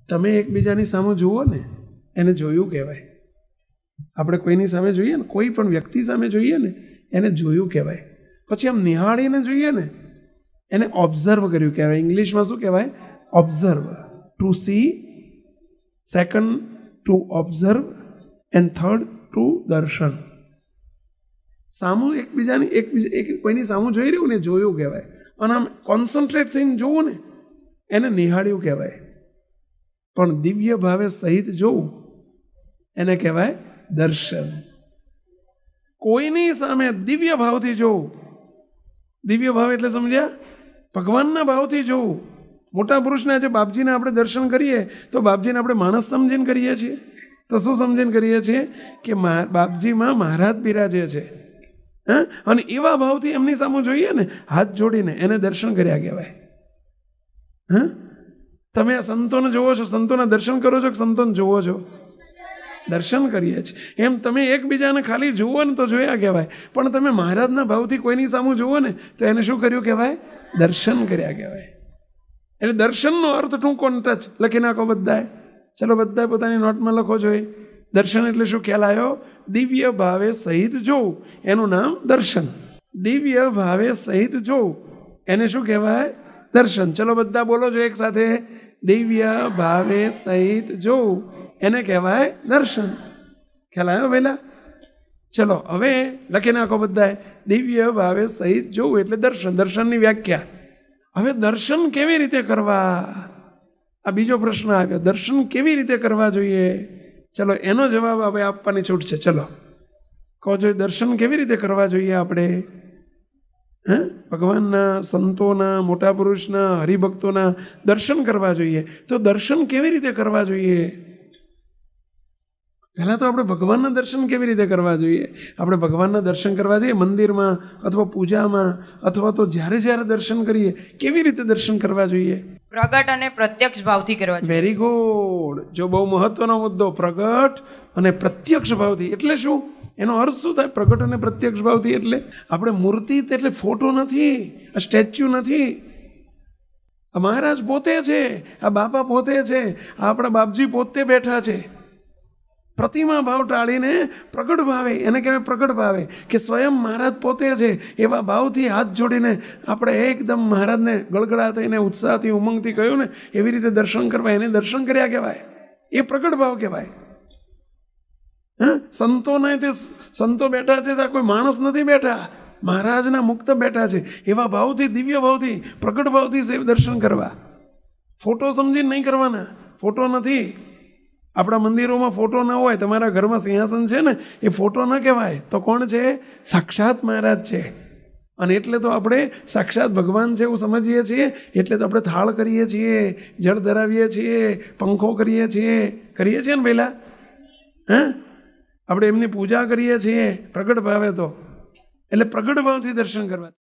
તમે એકબીજાની સામે જુઓ ને એને જોયું કહેવાય. આપણે કોઈની સામે જોઈએ ને, કોઈ પણ વ્યક્તિ સામે જોઈએ ને એને જોયું કહેવાય. પછી આમ નિહાળીને જોઈએ ને એને ઓબ્ઝર્વ કર્યું કહેવાય. ઇંગ્લિશમાં શું કહેવાય? Observe. To see, second to observe and third to દર્શન. સામું એકબીજાની કોઈની સામું જોઈ રહ્યું ને જોયું કહેવાય. અને આમ કોન્સન્ટ્રેટ થઈને જોવું ને એને નિહાળ્યું કહેવાય. પણ દિવ્ય ભાવે સહિત જોવું એને કહેવાય દર્શન. કોઈની સામે દિવ્ય ભાવથી જોવું. દિવ્ય ભાવ એટલે સમજ્યા? ભગવાનના ભાવથી જોવું. મોટા પુરુષને આજે બાપજીને આપણે દર્શન કરીએ તો બાપજીને આપણે માણસ સમજીને કરીએ છીએ? તો શું સમજીને કરીએ છીએ? કે બાપજીમાં મહારાજ બિરાજે છે. હા, અને એવા ભાવથી એમની સામે જોઈએ ને હાથ જોડીને એને દર્શન કર્યા કહેવાય. હા, તમે આ સંતોને જોવો છો, સંતોના દર્શન કરો છો કે સંતોને જોવો છો? દર્શન કરીએ છીએ. એમ તમે એકબીજાને ખાલી જુઓ ને તો જોયા કહેવાય, પણ તમે મહારાજના ભાવથી કોઈની સામે જુઓ ને તો એને શું કર્યું કહેવાય? દર્શન કર્યા કહેવાય. એટલે દર્શનનો અર્થ ટૂંકો ટચ લખી નાખો બધાએ. ચલો બધાએ પોતાની નોટમાં લખો જોઈએ. દર્શન એટલે શું ખ્યાલ આવ્યો? દિવ્ય ભાવે સહિત જોવું એનું નામ દર્શન. દિવ્ય ભાવે સહિત જોવું એને શું કહેવાય? દર્શન. ચલો બધા બોલો છો એક સાથે. દિવ્ય ભાવે સહિત જોવું એને કહેવાય દર્શન. ખ્યાલ આવ્યો પહેલા? ચલો હવે લખી નાખો બધાએ. દિવ્ય ભાવે સહિત જોવું એટલે દર્શન. દર્શનની વ્યાખ્યા. હવે દર્શન કેવી રીતે કરવા? આ બીજો પ્રશ્ન આવ્યો. દર્શન કેવી રીતે કરવા જોઈએ? ચલો એનો જવાબ હવે આપવાની છૂટ છે. ચલો કહો જોઈએ દર્શન કેવી રીતે કરવા જોઈએ આપણે? હે, ભગવાનના, સંતોના, મોટા પુરુષના, હરિભક્તોના દર્શન કરવા જોઈએ. તો દર્શન કેવી રીતે કરવા જોઈએ? પહેલાં તો આપણે ભગવાનના દર્શન કેવી રીતે કરવા જોઈએ? આપણે ભગવાનના દર્શન કરવા જઈએ મંદિરમાં અથવા પૂજામાં અથવા તો જ્યારે જ્યારે દર્શન કરીએ કેવી રીતે દર્શન કરવા જોઈએ? પ્રગટ અને પ્રત્યક્ષ ભાવથી કરવા જોઈએ. Very good. જો બહુ મહત્વનો મુદ્દો, પ્રગટ અને પ્રત્યક્ષ ભાવથી. એટલે શું? એનો અર્થ શું થાય? પ્રગટ અને પ્રત્યક્ષ ભાવથી એટલે આપણે મૂર્તિ એટલે ફોટો નથી, આ સ્ટેચ્યુ નથી. આ મહારાજ પોતે છે, આ બાપા પોતે છે, આ આપણા બાપજી પોતે બેઠા છે. પ્રતિમા ભાવ ટાળીને પ્રગટ ભાવે એને કહેવાય પ્રગટ ભાવે, કે સ્વયં મહારાજ પોતે છે એવા ભાવથી હાથ જોડીને આપણે એકદમ મહારાજને ગળગળા થઈને ઉત્સાહથી ઉમંગથી કહ્યું ને એવી રીતે દર્શન કરવા, એને દર્શન કર્યા કહેવાય. એ પ્રગટ ભાવ કહેવાય. હા, સંતોને તે સંતો બેઠા છે ત્યાં કોઈ માણસ નથી બેઠા, મહારાજના મુક્ત બેઠા છે. એવા ભાવથી, દિવ્ય ભાવથી, પ્રગટ ભાવથી દર્શન કરવા. ફોટો સમજીને નહીં કરવાના. ફોટો નથી. આપણા મંદિરોમાં ફોટો ન હોય, તમારા ઘરમાં સિંહાસન છે ને એ ફોટો ન કહેવાય. તો કોણ છે? સાક્ષાત મહારાજ છે. અને એટલે તો આપણે સાક્ષાત ભગવાન છે એવું સમજીએ છીએ. એટલે તો આપણે થાળ કરીએ છીએ, જળ ધરાવીએ છીએ, પંખો કરીએ છીએ ને પહેલાં. હા, આપણે એમની પૂજા કરીએ છીએ પ્રગટ ભાવે. તો એટલે પ્રગટ ભાવથી દર્શન કરવા.